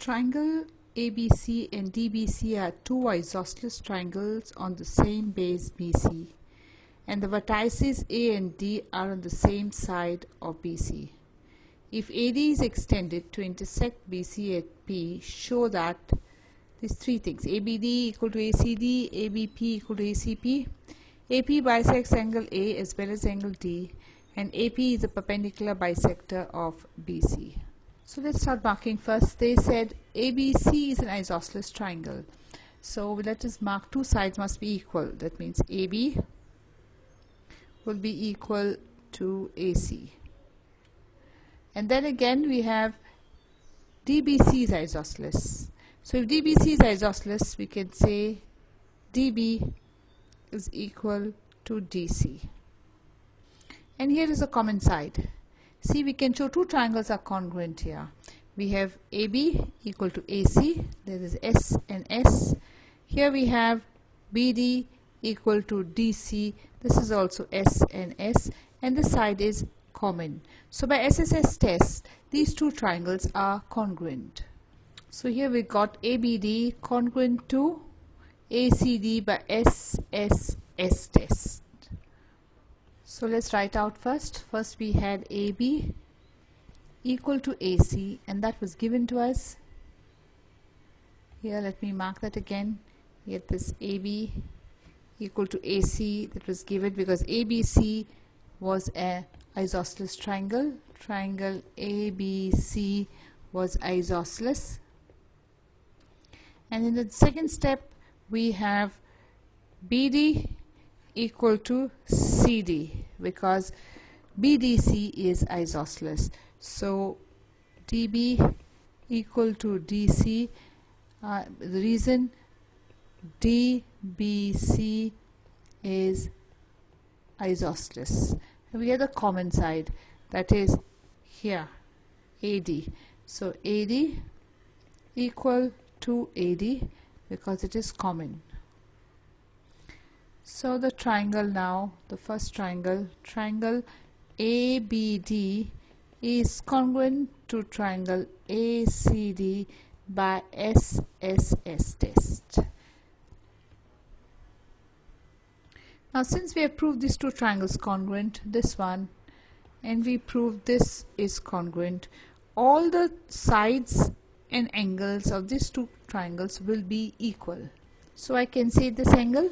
Triangle ABC and DBC are two isosceles triangles on the same base BC, and the vertices A and D are on the same side of BC. If AD is extended to intersect BC at P, show that these three things: ABD equal to ACD, ABP equal to ACP, AP bisects angle A as well as angle D, and AP is a perpendicular bisector of BC. So let's start marking first. They said ABC is an isosceles triangle. So let us mark two sides must be equal. That means AB will be equal to AC. And then again we have DBC is isosceles. So if DBC is isosceles, we can say DB is equal to DC. And here is a common side. See, we can show two triangles are congruent here. We have AB equal to AC, there is S and S. Here we have BD equal to DC, this is also S and S, and this side is common. So by SSS test, these two triangles are congruent. So here we got ABD congruent to ACD by SSS test. So let's write out first. First we had AB equal to AC, and that was given to us. Here let me mark that again. Get this AB equal to AC, that was given because ABC was an isosceles triangle. Triangle ABC was isosceles. And in the second step we have BD equal to CD because BDC is isosceles. So DB equal to DC, the reason DBC is isosceles. And we have the common side, that is here AD. So AD equal to AD because it is common. So the triangle now, the first triangle, triangle ABD is congruent to triangle ACD by SSS test. Now since we have proved these two triangles congruent, this one, and we proved this is congruent, all the sides and angles of these two triangles will be equal. So I can say this angle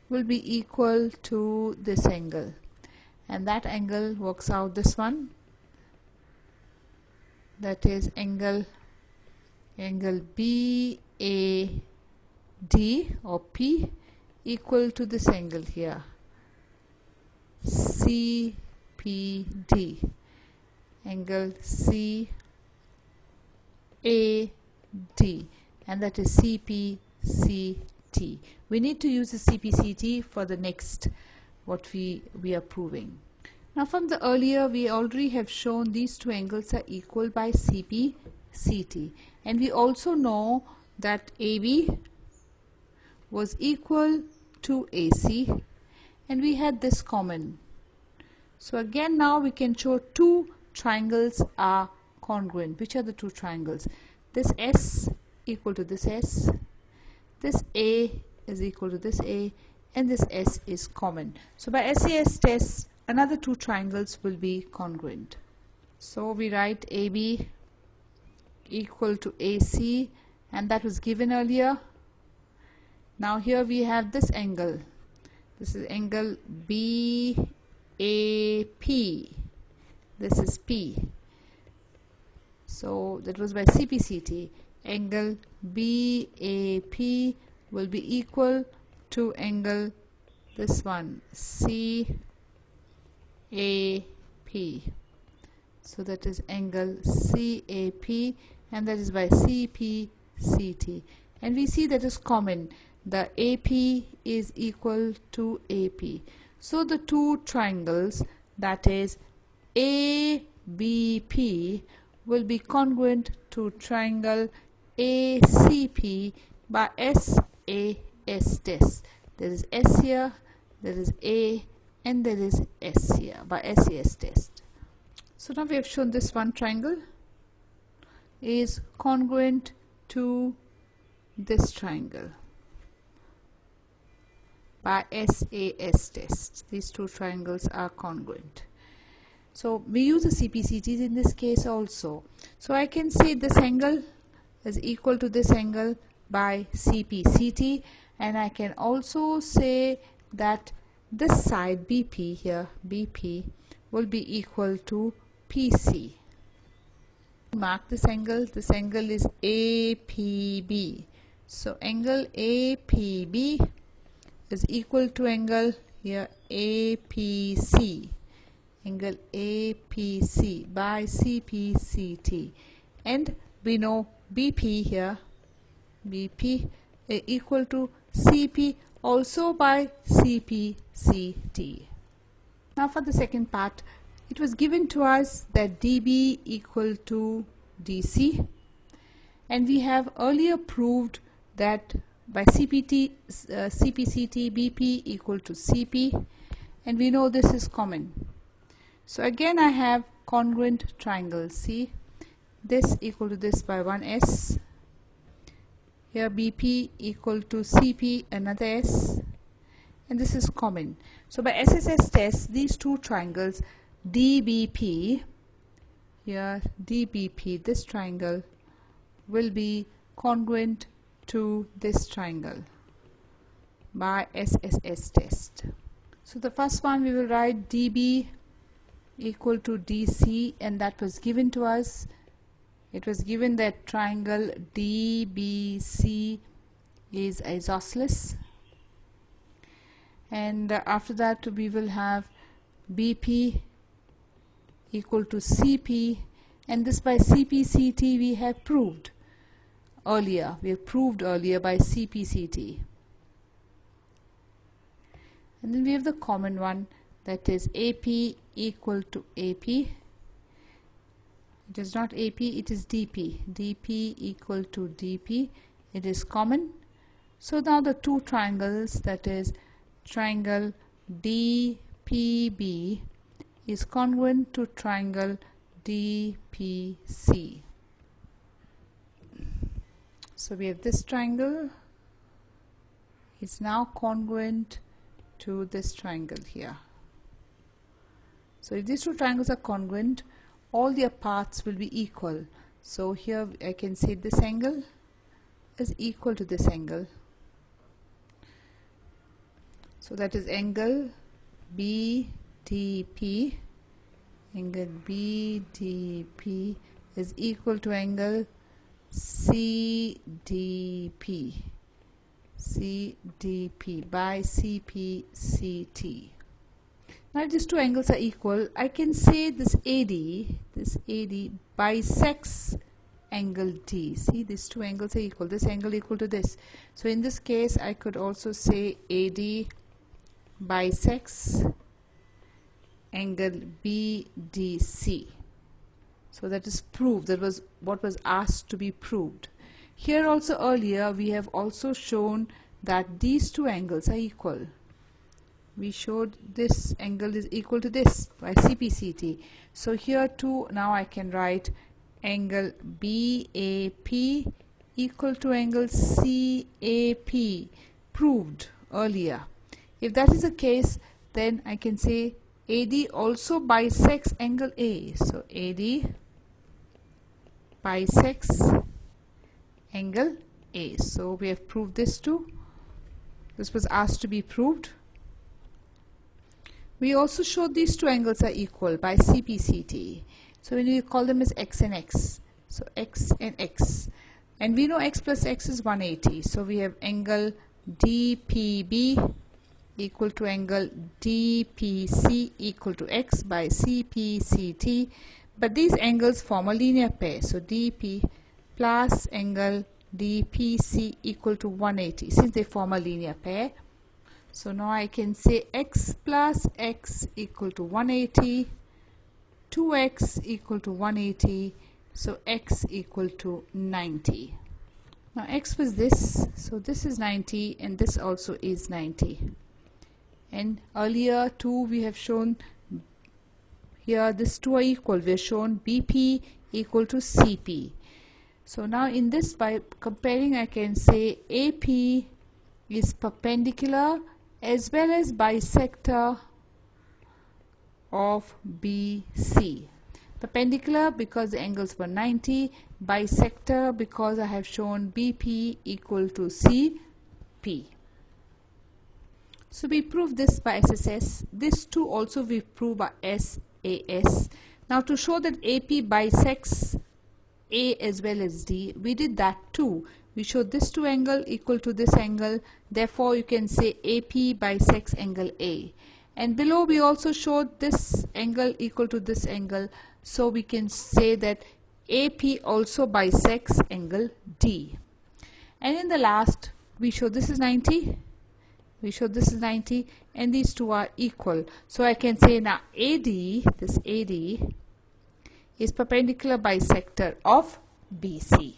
will be equal to this angle, and that angle works out this one, that is angle BAD or P equal to this angle here CPD, angle CAD, and that is CPCT. We need to use the CPCT for the next what we are proving. Now from the earlier we already have shown these two angles are equal by CPCT, and we also know that AB was equal to AC, and we had this common. So again now we can show two triangles are congruent. Which are the two triangles? This S equal to this S, this A is equal to this A, and this S is common. So by SSS test, another two triangles will be congruent. So we write AB equal to AC, and that was given earlier. Now here we have this angle. This is angle BAP. This is P. So that was by CPCT. Angle BAP will be equal to angle this one CAP. So that is angle CAP, and that is by CPCT. And we see that is common. The AP is equal to AP. So the two triangles, that is ABP, will be congruent to triangle ACP by SAS test. There is S here, there is A, and there is S here by SAS test. So now we have shown this one triangle. is congruent to this triangle by SAS test. These two triangles are congruent. So we use the CPCTs in this case also. So I can say this angle is equal to this angle by CPCT, and I can also say that this side BP here, BP, will be equal to PC. Mark this angle is APB. So angle APB is equal to angle here APC, angle APC by CPCT, and we know BP here, BP is equal to CP also by CPCT. Now for the second part, it was given to us that dB equal to DC, and we have earlier proved that by CPCT BP equal to CP, and we know this is common. So again I have congruent triangles. See, this equal to this by 1s, here BP equal to CP, another s, and this is common. So by SSS test, these two triangles DBP, here DBP, this triangle will be congruent to this triangle by SSS test. So the first one we will write DB equal to DC, and that was given to us. It was given that triangle DBC is isosceles, and after that we will have BP equal to CP, and this by CPCT we have proved earlier. We have proved earlier by CPCT. And then we have the common one, that is AP equal to AP. It is not AP, it is DP. DP equal to DP. It is common. So now the two triangles, that is triangle DPB is congruent to triangle DPC. So we have this triangle is now congruent to this triangle here. So if these two triangles are congruent, all their parts will be equal. So here I can say this angle is equal to this angle. So that is angle BDP. Angle BDP is equal to angle CDP. CDP by CPCT. Now if these two angles are equal, I can say this AD bisects angle D. See, these two angles are equal. This angle equal to this. So in this case, I could also say AD bisects angle BDC. So that is proved. That was what was asked to be proved. Here also earlier we have also shown that these two angles are equal. We showed this angle is equal to this by CPCT. So here too now I can write angle BAP equal to angle CAP, proved earlier. If that is the case, then I can say AD also bisects angle A. So AD bisects angle A. So we have proved this too. This was asked to be proved. We also showed these two angles are equal by CPCT. So when we call them as X and X. So X and X. And we know X plus X is 180. So we have angle DPB equal to angle DPC equal to X by CPCT. But these angles form a linear pair. So DP plus angle DPC equal to 180, since they form a linear pair. So now I can say X plus X equal to 180, 2X equal to 180, so X equal to 90. Now X was this, so this is 90 and this also is 90. And earlier too we have shown here these two are equal. We have shown BP equal to CP. So now in this, by comparing, I can say AP is perpendicular as well as bisector of BC. Perpendicular because the angles were 90, bisector because I have shown BP equal to CP. So we prove this by SSS. This too also we prove by SAS. Now to show that AP bisects A as well as D, we did that too. We showed this two angle equal to this angle, therefore you can say AP bisects angle A. And below we also showed this angle equal to this angle, so we can say that AP also bisects angle D. And in the last, we show this is 90, we show this is 90, and these two are equal. So I can say now AD, this AD is perpendicular bisector of BC.